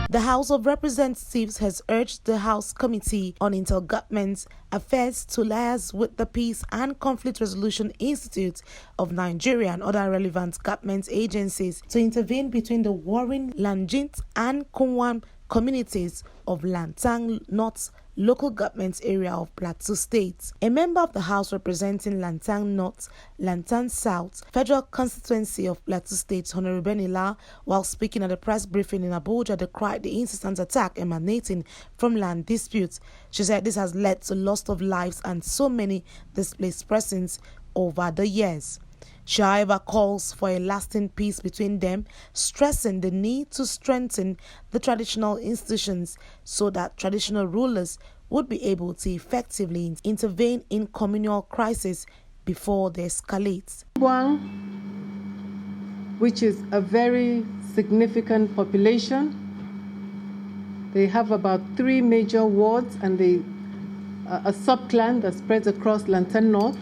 The House of Representatives has urged the House Committee on Intergovernment Affairs to liaise with the Peace and Conflict Resolution Institute of Nigeria and other relevant government agencies to intervene between the warring Lanjit and Communal communities of Lantang North local government area of Plateau State. A member of the House representing Lantang North, Lantang South, Federal Constituency of Plateau State, Honorable Benila, while speaking at a press briefing in Abuja, decried the incessant attack emanating from land disputes. She said this has led to loss of lives and so many displaced persons over the years. She, however, calls for a lasting peace between them, stressing the need to strengthen the traditional institutions so that traditional rulers would be able to effectively intervene in communal crises before they escalate. Which is a very significant population. They have about 3 major wards and a sub-clan that spreads across Lantang North,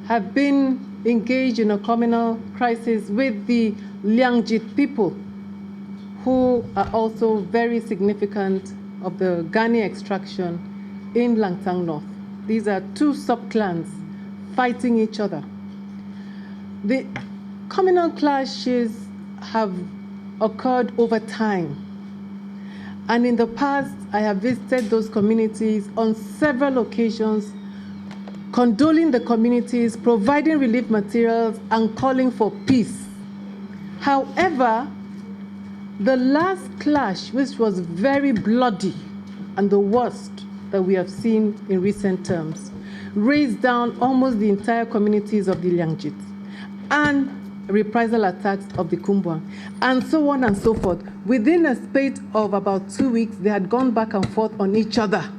have been engaged in a communal crisis with the Liangjit people, who are also very significant of the Ghani extraction in Lantang North. These are 2 sub-clans fighting each other. The communal clashes have occurred over time. And in the past, I have visited those communities on several occasions, condoling the communities, providing relief materials, and calling for peace. However, the last clash, which was very bloody and the worst that we have seen in recent terms, raised down almost the entire communities of the Liangjit and reprisal attacks of the Kumbuang, and so on and so forth. Within a space of about 2 weeks, they had gone back and forth on each other,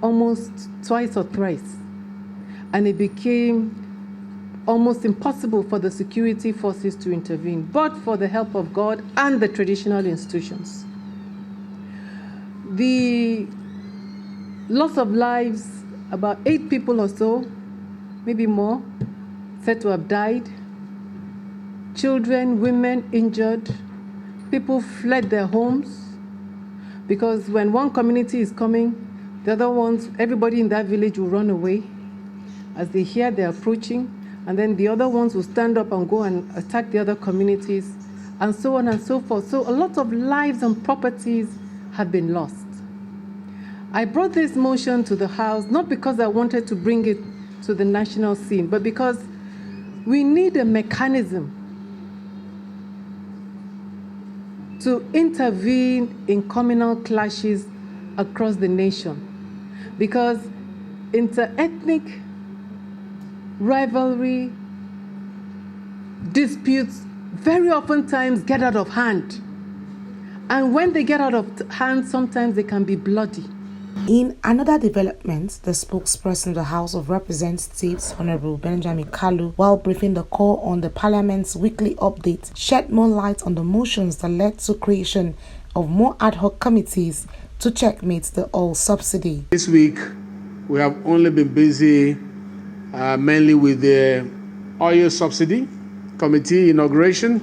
almost twice or thrice. And it became almost impossible for the security forces to intervene, but for the help of God and the traditional institutions. The loss of lives, about 8 people or so, maybe more, said to have died. Children, women injured. People fled their homes because when one community is coming, the other ones, everybody in that village will run away as they hear they're approaching, and then the other ones will stand up and go and attack the other communities, and so on and so forth. So a lot of lives and properties have been lost. I brought this motion to the House not because I wanted to bring it to the national scene, but because we need a mechanism to intervene in communal clashes across the nation, because inter-ethnic rivalry disputes very often times get out of hand. And when they get out of hand, sometimes they can be bloody. In another development, the spokesperson of the House of Representatives, Honorable Benjamin Kalu, while briefing the call on the Parliament's weekly update, shed more light on the motions that led to creation of more ad hoc committees to checkmate the oil subsidy. This week, we have only been busy mainly with the oil subsidy committee inauguration,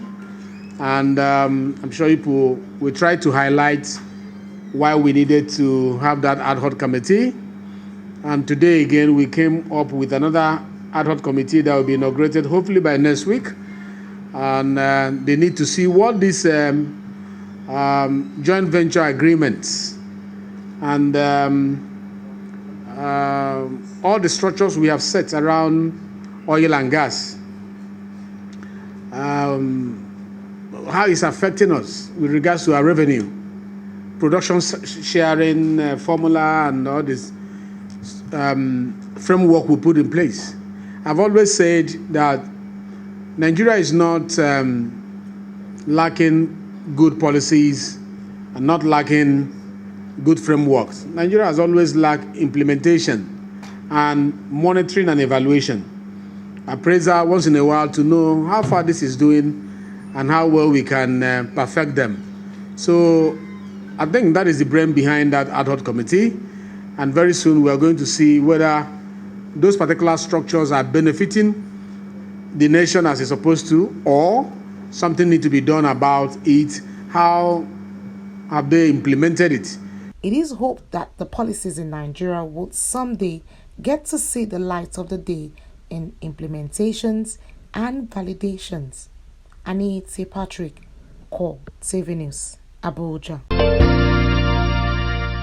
and I'm sure people will try to highlight why we needed to have that ad hoc committee. And today again we came up with another ad hoc committee that will be inaugurated hopefully by next week, and they need to see what this joint venture agreements and all the structures we have set around oil and gas, how it's affecting us with regards to our revenue, production sharing formula, and all this framework we put in place. I've always said that Nigeria is not lacking good policies and not lacking good frameworks. Nigeria has always lacked implementation and monitoring and evaluation. Appraiser once in a while to know how far this is doing and how well we can perfect them. So I think that is the brain behind that ad hoc committee, and very soon we are going to see whether those particular structures are benefiting the nation as it's supposed to, or something needs to be done about it, how have they implemented it? It is hoped that the policies in Nigeria would someday get to see the light of the day in implementations and validations. Annie T. Patrick, Core TV News, Abuja.